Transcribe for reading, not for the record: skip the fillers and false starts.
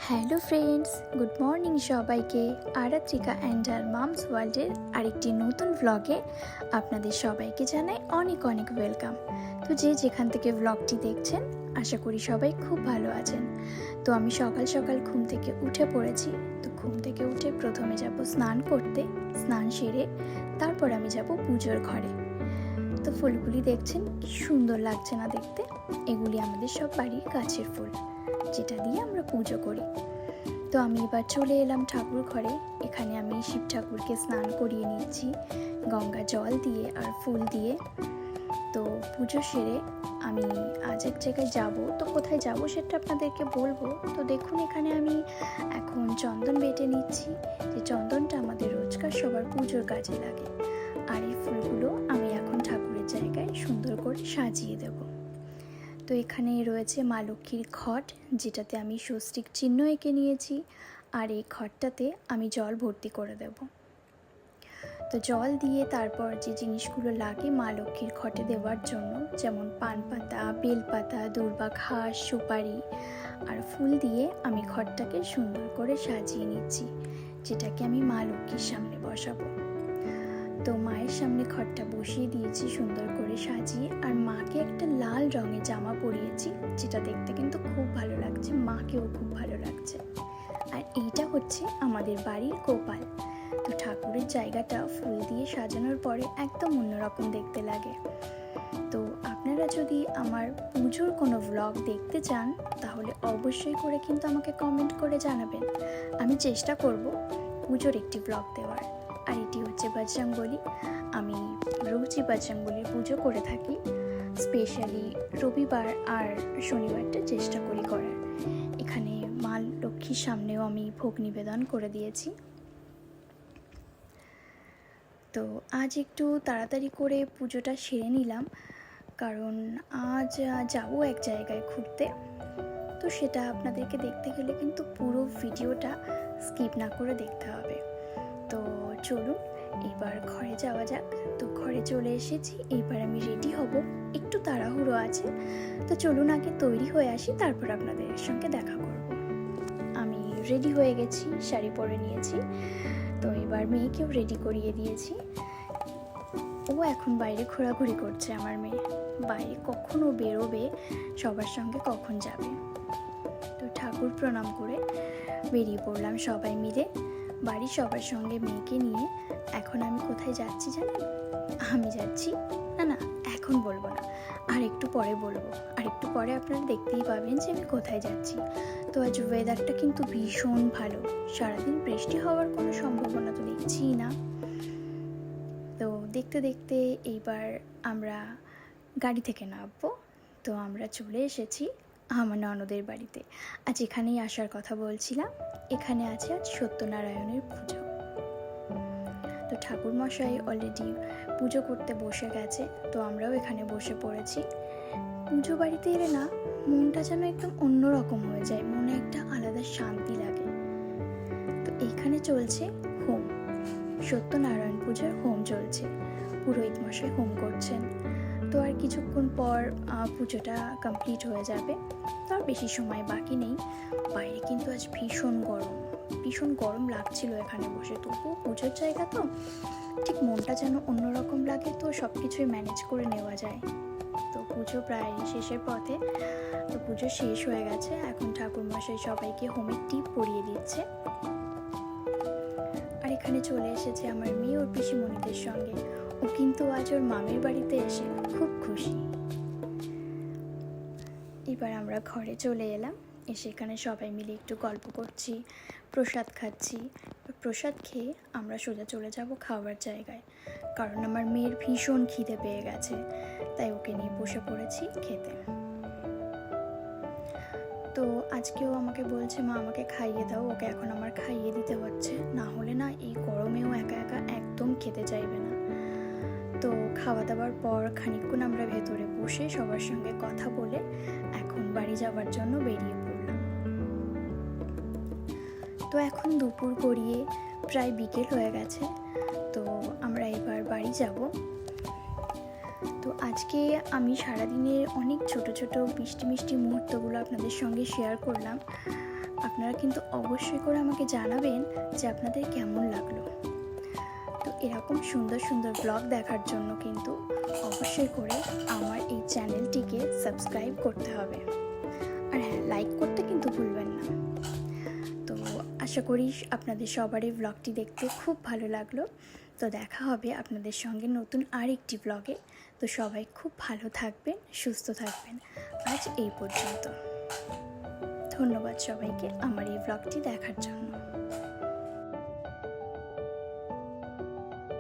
Hello friends, good morning সবাইকে। Aratrika and R mum's ওয়ার্ল্ডের আরেকটি নতুন ভ্লগে আপনাদের সবাইকে জানাই অনেক অনেক ওয়েলকাম। তো যে যেখান থেকে ভ্লগটি দেখছেন, আশা করি সবাই খুব ভালো আছেন। তো আমি সকাল সকাল ঘুম থেকে উঠে পড়েছি। তো ঘুম থেকে উঠে প্রথমে যাব স্নান করতে, স্নান সেরে তারপর আমি যাব পুজোর ঘরে। তো ফুলগুলি দেখছেন কি সুন্দর লাগছে না দেখতে? এগুলি আমাদের সব বাড়ির গাছের ফুল, যেটা দিয়ে আমরা পুজো করি। তো আমি এবার চলে এলাম ঠাকুর ঘরে। এখানে আমি শিব ঠাকুরকে স্নান করিয়ে নিচ্ছি গঙ্গা জল দিয়ে আর ফুল দিয়ে। তো পুজো সেরে আমি আজ এক জায়গায় যাব। তো কোথায় যাব সেটা আপনাদেরকে বলবো। তো দেখুন, এখানে আমি এখন চন্দন বেটে নিচ্ছি। যে চন্দনটা আমাদের রোজকার সবার পুজোর কাজে লাগে। আর এই ফুলগুলো আমি এখন ঠাকুরের জায়গায় সুন্দর করে সাজিয়ে দেবো। তো এখানে রয়েছে মা লক্ষ্মীর ঘট, যেটাতে আমি স্বস্তিক চিহ্ন এঁকে নিয়েছি। আর এই ঘটটাতে আমি জল ভর্তি করে দেব। তো জল দিয়ে তারপর যে জিনিসগুলো লাগে মা লক্ষ্মীর ঘটে দেওয়ার জন্য, যেমন পান পাতা, বেলপাতা, দূর্বা ঘাস, সুপারি আর ফুল দিয়ে আমি ঘটটাকে সুন্দর করে সাজিয়ে নিচ্ছি, যেটাকে আমি মা লক্ষ্মীর সামনে বসাবো। তো মায়ের সামনে ঘরটা বসিয়ে দিয়েছি সুন্দর করে সাজিয়ে। আর মাকে একটা লাল রঙের জামা পরিয়েছি, যেটা দেখতে কিন্তু খুব ভালো লাগছে, মাকেও খুব ভালো লাগছে। আর এইটা হচ্ছে আমাদের বাড়ির গোপাল। তো ঠাকুরের জায়গাটা ফুল দিয়ে সাজানোর পরে একদম অন্যরকম দেখতে লাগে। তো আপনারা যদি আমার পুজোর কোনো ভ্লগ দেখতে চান, তাহলে অবশ্যই করে কিন্তু আমাকে কমেন্ট করে জানাবেন। আমি চেষ্টা করব পুজোর একটি ভ্লগ দেওয়ার। আর এটি হচ্ছে বজরংবলী। আমি রোজই বজরংবলীর পুজো করে থাকি, স্পেশালি রবিবার আর শনিবারটা চেষ্টা করি করার। এখানে মা লক্ষ্মীর সামনেও আমি ভোগ নিবেদন করে দিয়েছি। তো আজ একটু তাড়াতাড়ি করে পুজোটা সেরে নিলাম, কারণ আজ যাব এক জায়গায় ঘুরতে। তো সেটা আপনাদেরকে দেখতে গেলে কিন্তু পুরো ভিডিওটা স্কিপ না করে দেখতে হবে। তো চলুন এবার ঘরে যাওয়া যাক। তো ঘরে চলে এসেছি, এইবার আমি রেডি হব। একটু তাড়াহুড়ো আছে, তো চলুন আগে তৈরি হয়ে আসি, তারপর আপনাদের সঙ্গে দেখা করব। আমি রেডি হয়ে গেছি, শাড়ি পরে নিয়েছি। তো এবার মেয়েকেও রেডি করিয়ে দিয়েছি। ও এখন বাইরে ঘোরাঘুরি করছে। আমার মেয়ে বাইরে কখনো বেরোবে, সবার সঙ্গে কখন যাবে। তো ঠাকুর প্রণাম করে বেরিয়ে পড়লাম সবাই মিলে বাড়ির সবার সঙ্গে মেয়েকে নিয়ে। এখন আমি কোথায় যাচ্ছি জানেন? আমি যাচ্ছি, না এখন বলবো না, আর একটু পরে বলবো। আর একটু পরে আপনারা দেখতেই পাবেন যে আমি কোথায় যাচ্ছি। তো আজ ওয়েদারটা কিন্তু ভীষণ ভালো, সারাদিন বৃষ্টি হওয়ার কোনো সম্ভাবনা তো দেখছিই না। তো দেখতে দেখতে এইবার আমরা গাড়ি থেকে নামবো। তো আমরা চলে এসেছি আমার ননদের বাড়িতে। আজ এখানেই আসার কথা বলছিলাম। এখানে আছে আজ সত্যনারায়ণের পুজো। তো ঠাকুরমশাই অলরেডি পুজো করতে বসে গেছে। তো আমরাও এখানে বসে পড়েছি। পুজো বাড়িতে এলে না মনটা যেন একদম অন্যরকম হয়ে যায়, মনে একটা আলাদা শান্তি লাগে। তো এইখানে চলছে হোম, সত্যনারায়ণ পুজোর হোম চলছে। পুরোহিত মশাই হোম করছেন। তো আর কিছুক্ষণ পর পুজোটা কমপ্লিট হয়ে যাবে। তার বেশি সময় বাকি নেই। বাইরে কিন্তু আজ ভীষণ গরম লাগছিল এখানে বসে। তবুও পুজোর জায়গা তো ঠিক মনটা যেন অন্যরকম লাগে। তো সব কিছুই ম্যানেজ করে নেওয়া যায়। তো পুজো প্রায় শেষের পথে। তো পুজো শেষ হয়ে গেছে। এখন ঠাকুরমশাই সবাইকে হোমের টিপ পরিয়ে দিচ্ছে। আর এখানে চলে এসেছে আমার মেয়ে ওর পিসিমণিদের সঙ্গে। ও কিন্তু আজ ওর মামের বাড়িতে এসে খুব খুশি। এবার আমরা ঘরে চলে এলাম। এসে এখানে সবাই মিলে একটু গল্প করছি, প্রসাদ খাচ্ছি। প্রসাদ খেয়ে আমরা সোজা চলে যাব খাওয়ার জায়গায়, কারণ আমার মেয়ের ভীষণ খিদে পেয়ে গেছে। তাই ওকে নিয়ে বসে পড়েছি খেতে। তো আজকেও আমাকে বলছে, মা আমাকে খাইয়ে দাও। ওকে এখন আমার খাইয়ে দিতে হচ্ছে, না হলে না এই গরমেও একা একা একদম খেতে চাইবে না। তো খাওয়া দাওয়ার পর খানিকক্ষণ আমরা ভেতরে বসে সবার সঙ্গে কথা বলে এখন বাড়ি যাওয়ার জন্য বেরিয়ে পড়লাম। তো এখন দুপুর গড়িয়ে প্রায় বিকেল হয়ে গেছে। তো আমরা এবার বাড়ি যাব। তো আজকে আমি সারাদিনের অনেক ছোট ছোট মিষ্টি মিষ্টি মুহূর্তগুলো আপনাদের সঙ্গে শেয়ার করলাম। আপনারা কিন্তু অবশ্যই করে আমাকে জানাবেন যে আপনাদের কেমন লাগলো। তো এরকম সুন্দর সুন্দর ব্লগ দেখার জন্য কিন্তু অবশ্যই করে আমার এই চ্যানেলটিকে সাবস্ক্রাইব করতে হবে। আর হ্যাঁ, লাইক করতে কিন্তু ভুলবেন না। তো আশা করি আপনাদের সবারই ব্লগটি দেখতে খুব ভালো লাগলো। তো দেখা হবে আপনাদের সঙ্গে নতুন আরেকটি ব্লগে। তো সবাই খুব ভালো থাকবেন, সুস্থ থাকবেন। আজ এই পর্যন্ত। ধন্যবাদ সবাইকে আমার এই ব্লগটি দেখার জন্য।